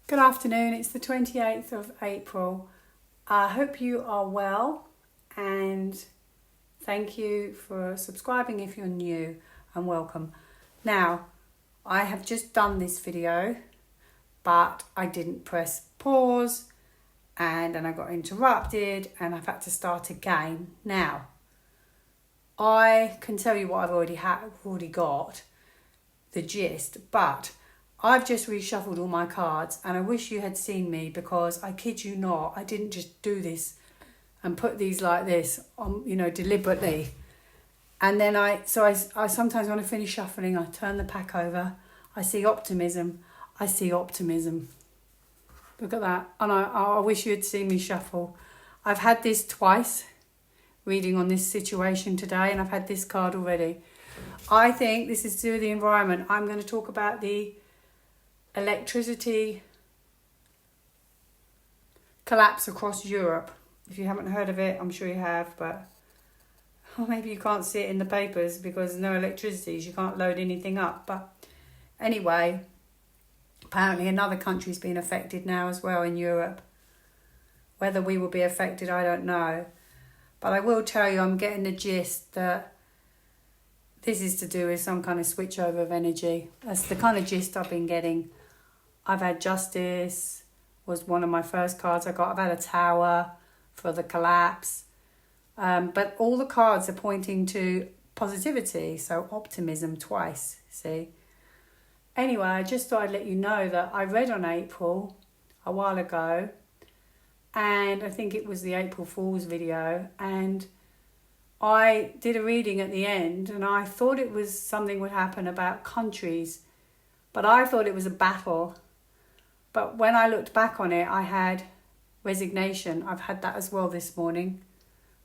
Good afternoon, it's the 28th of April. I hope you are well and thank you for subscribing if you're new and welcome. Now, I have just done this video, but I didn't press pause and then I got interrupted and I've had to start again. Now, I can tell you what I've already got, the gist, but I've just reshuffled all my cards and I wish you had seen me because I kid you not, I didn't just do this and put these like this on, deliberately. And then I sometimes when I finish shuffling, I turn the pack over, I see optimism. Look at that. And I wish you had seen me shuffle. I've had this twice, reading on this situation today, and I've had this card already. I think this is to do with the environment. I'm going to talk about the electricity collapse across Europe. If you haven't heard of it, I'm sure you have, but maybe you can't see it in the papers because there's no electricity, so you can't load anything up. But anyway, apparently another country's been affected now as well in Europe. Whether we will be affected, I don't know. But I will tell you, I'm getting the gist that this is to do with some kind of switchover of energy. That's the kind of gist I've been getting. I've had Justice, was one of my first cards I got. I've had a Tower for the collapse. But all the cards are pointing to positivity, so optimism twice, see. Anyway, I just thought I'd let you know that I read on April a while ago, and I think it was the April Fool's video, and I did a reading at the end, and I thought it was something would happen about countries, but I thought it was a battle. But when I looked back on it, I had resignation. I've had that as well this morning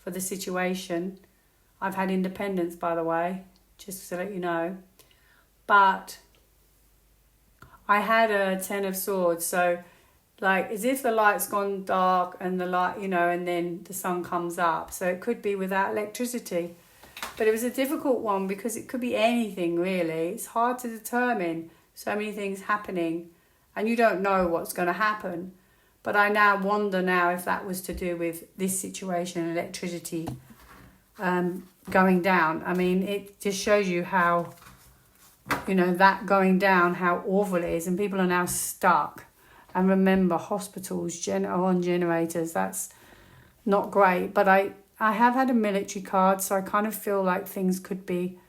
for the situation. I've had independence, by the way, just to let you know. But I had a Ten of Swords, so like as if the light's gone dark and the light, and then the sun comes up. So it could be without electricity. But it was a difficult one because it could be anything really. It's hard to determine. So many things happening and you don't know what's going to happen. But I now wonder now if that was to do with this situation, electricity going down. I mean, it just shows you how, that going down, how awful it is. And people are now stuck. And remember, hospitals are on generators. That's not great. But I have had a military card, so I kind of feel like things could be,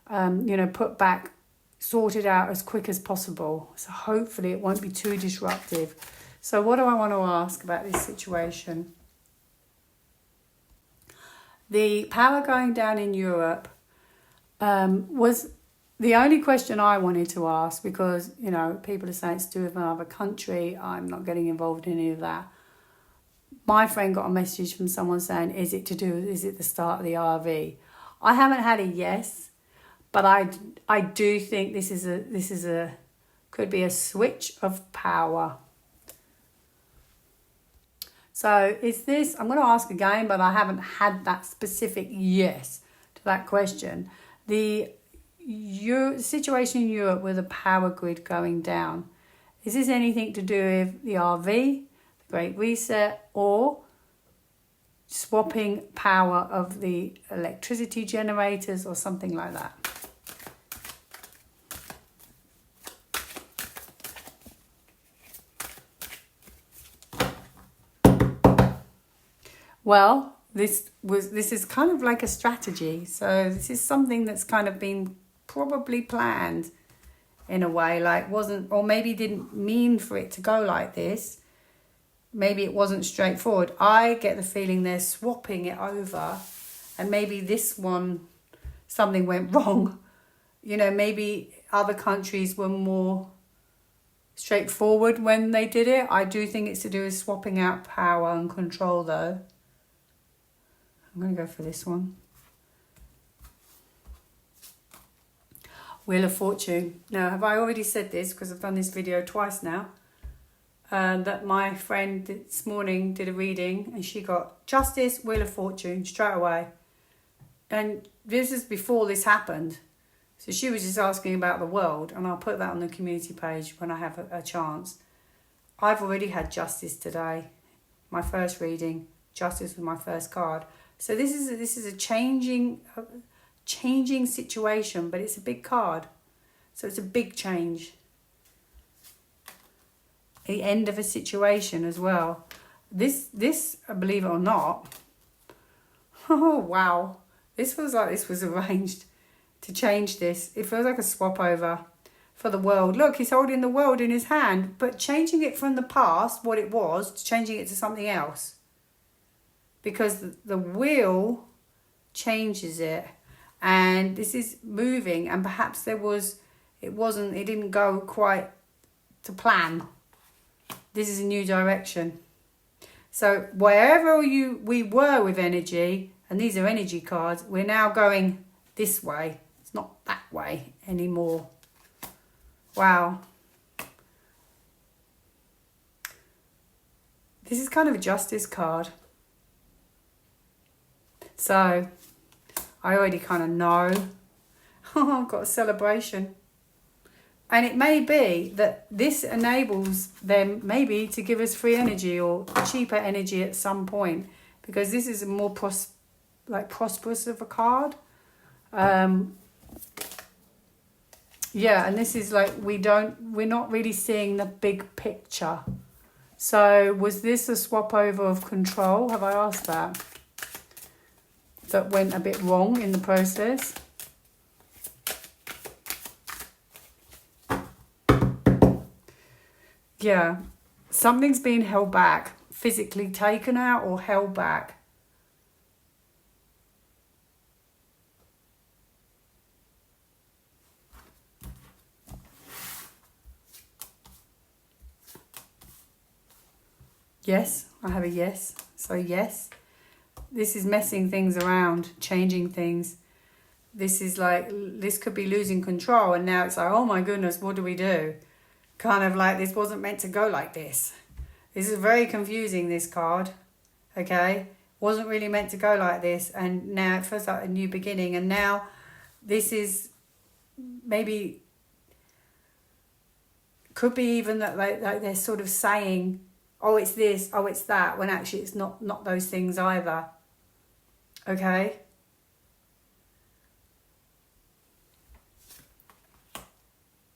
put back, sorted out as quick as possible. So hopefully it won't be too disruptive. So what do I want to ask about this situation? The power going down in Europe was the only question I wanted to ask because, people are saying it's to do with another country. I'm not getting involved in any of that. My friend got a message from someone saying, is it the start of the RV? I haven't had a yes, but I do think this could be a switch of power. So is this, I'm going to ask again, but I haven't had that specific yes to that question. The situation in Europe with the power grid going down, is this anything to do with the RV, the Great Reset, or swapping power of the electricity generators or something like that? Well, this is kind of like a strategy. So this is something that's kind of been probably planned in a way, like wasn't, or maybe didn't mean for it to go like this. Maybe it wasn't straightforward. I get the feeling they're swapping it over, and maybe this one, something went wrong. Maybe other countries were more straightforward when they did it. I do think it's to do with swapping out power and control though. I'm going to go for this one. Wheel of Fortune. Now, have I already said this? Because I've done this video twice now. That my friend this morning did a reading and she got Justice, Wheel of Fortune straight away. And this is before this happened. So she was just asking about the world, and I'll put that on the community page when I have a chance. I've already had justice today. My first reading, justice was my first card. So this is a changing situation, but it's a big card. So it's a big change. The end of a situation as well. This, believe it or not, oh wow, this feels like this was arranged to change this. It feels like a swap over for the world. Look, he's holding the world in his hand, but changing it from the past, what it was, to changing it to something else. Because the wheel changes it, and this is moving, and perhaps it didn't go quite to plan. This is a new direction. So wherever we were with energy, and these are energy cards, we're now going this way. It's not that way anymore. Wow. This is kind of a justice card. So I already kind of know. Oh, I've got a celebration. And it may be that this enables them maybe to give us free energy or cheaper energy at some point, because this is a more prosperous of a card. Yeah, and this is like we're not really seeing the big picture. So was this a swap over of control? Have I asked that? That went a bit wrong in the process. Yeah, something's being held back, physically taken out or held back. Yes, I have a yes. So yes, this is messing things around, changing things. This is like, this could be losing control, and now it's like, oh my goodness, what do we do? Kind of like, this wasn't meant to go like this. This is very confusing, this card. Okay? Wasn't really meant to go like this, and now it feels like a new beginning, and now this is maybe, could be even that like they're sort of saying, oh, it's this, oh, it's that, when actually it's not those things either. Okay?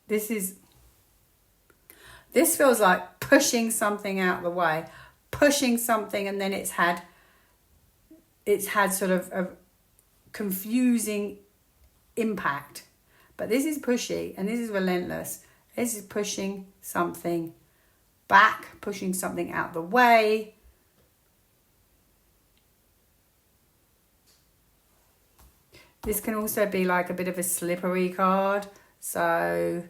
This feels like pushing something out of the way, pushing something, and then it's had sort of a confusing impact. But this is pushy, and this is relentless. This is pushing something back, pushing something out of the way. This can also be like a bit of a slippery card. So,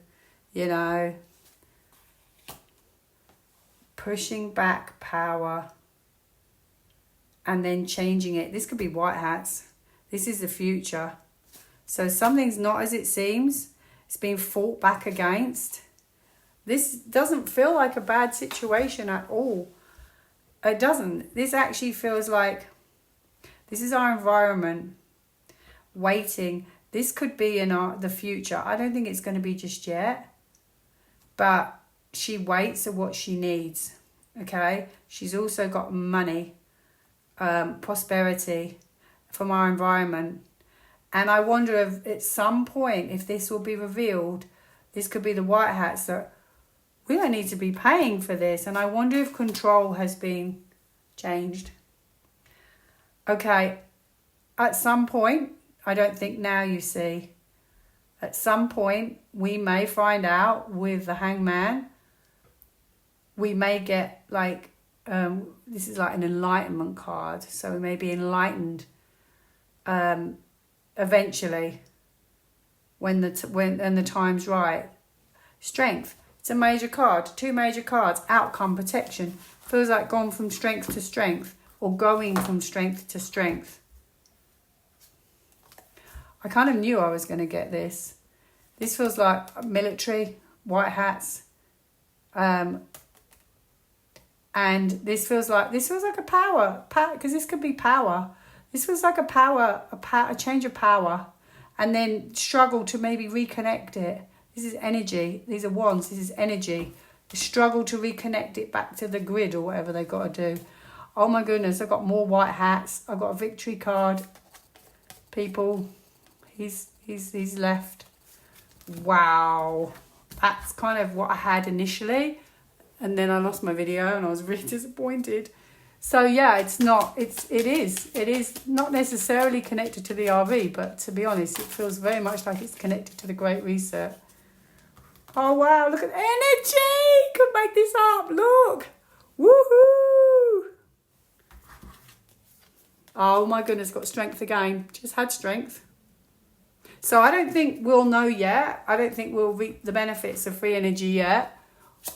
you know, pushing back power and then changing it. This could be white hats. This is the future. So something's not as it seems. It's being fought back against. This doesn't feel like a bad situation at all. It doesn't. This actually feels like this is our environment waiting. This could be in the future. I don't think it's going to be just yet. But she waits for what she needs. Okay? She's also got money, prosperity from our environment. And I wonder if at some point, if this will be revealed, this could be the white hats that we don't need to be paying for this. And I wonder if control has been changed. Okay, at some point, I don't think now, you see, at some point we may find out with the hangman, we may get like, this is like an enlightenment card. So we may be enlightened eventually when the time's right. Strength. It's a major card. 2 major cards. Outcome, protection. Feels like gone from strength to strength, or going from strength to strength. I kind of knew I was going to get this. This feels like military, white hats. And this feels like a power, because this could be power. This feels like a change of power, and then struggle to maybe reconnect it. This is energy. These are wands. This is energy. struggle to reconnect it back to the grid or whatever they've got to do. Oh my goodness, I've got more white hats. I've got a victory card. People, he's left. Wow. That's kind of what I had initially. And then I lost my video and I was really disappointed. So yeah, it is not necessarily connected to the RV, but to be honest, it feels very much like it's connected to the Great Reset. Oh wow, look at the energy! Could make this up, look! Woohoo! Oh my goodness, got strength again. Just had strength. So I don't think we'll know yet. I don't think we'll reap the benefits of free energy yet,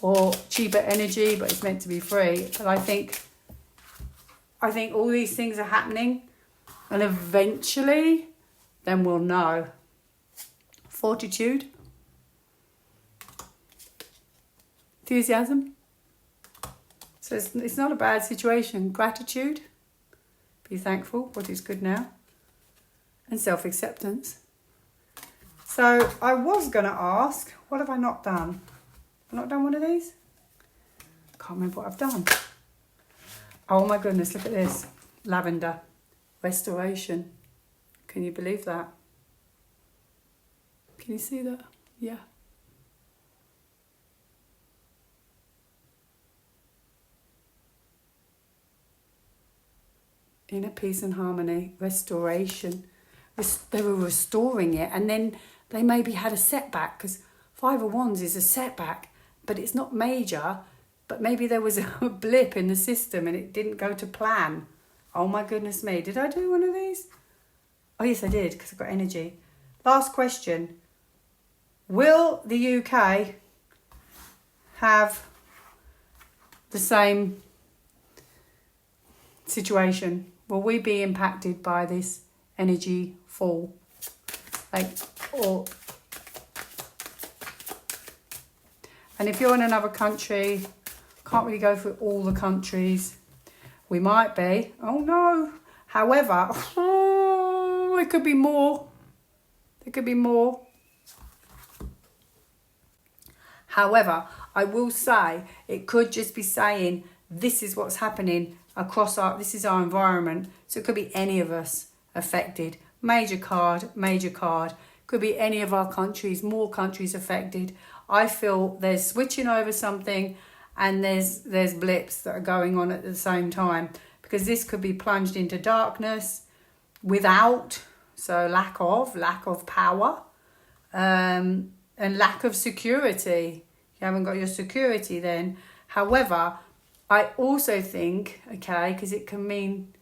or cheaper energy, but it's meant to be free. But I think all these things are happening, and eventually then we'll know. Fortitude. Enthusiasm. So it's not a bad situation. Gratitude. Be thankful what is good now. And self-acceptance. So I was going to ask, what have I not done? I've not done one of these? Can't remember what I've done. Oh my goodness, look at this. Lavender. Restoration. Can you believe that? Can you see that? Yeah. Inner peace and harmony. Restoration. They were restoring it, and then they maybe had a setback, because Five of Wands is a setback, but it's not major. But maybe there was a blip in the system and it didn't go to plan. Oh my goodness me. Did I do one of these? Oh yes, I did, because I've got energy. Last question. Will the UK have the same situation? Will we be impacted by this energy fall? And if you're in another country, can't really go through all the countries. We might be. Oh no. However, there could be more. There could be more. However, I will say it could just be saying this is what's happening across this is our environment. So it could be any of us affected. Major card. Could be any of our countries, more countries affected. I feel there's switching over something, and there's blips that are going on at the same time, because this could be plunged into darkness without, so lack of power, and lack of security. You haven't got your security then. However, I also think, okay, because it can mean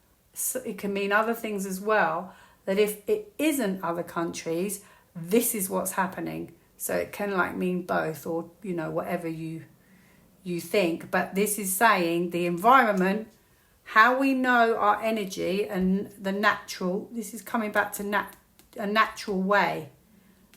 other things as well, that if it isn't other countries, this is what's happening. So it can mean both, or whatever you think. But this is saying the environment, how we know our energy and the natural. This is coming back to a natural way.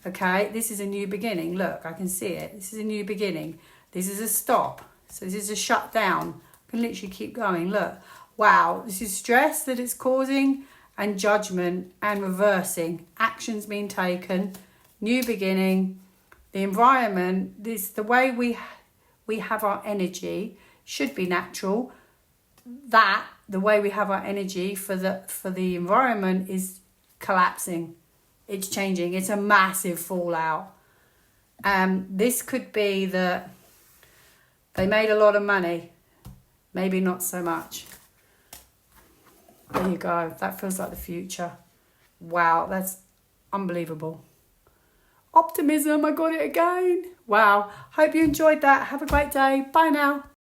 Okay, this is a new beginning. Look, I can see it. This is a new beginning. This is a stop. So this is a shutdown. I can literally keep going. Look, wow, this is stress that it's causing, and judgment and reversing. Actions being taken, new beginning. The environment, the way we have our energy should be natural. The way we have our energy for the environment is collapsing. It's changing. It's a massive fallout. This could be that they made a lot of money. Maybe not so much. There you go. That feels like the future. Wow, that's unbelievable. Optimism, I got it again. Wow. Hope you enjoyed that. Have a great day. Bye now.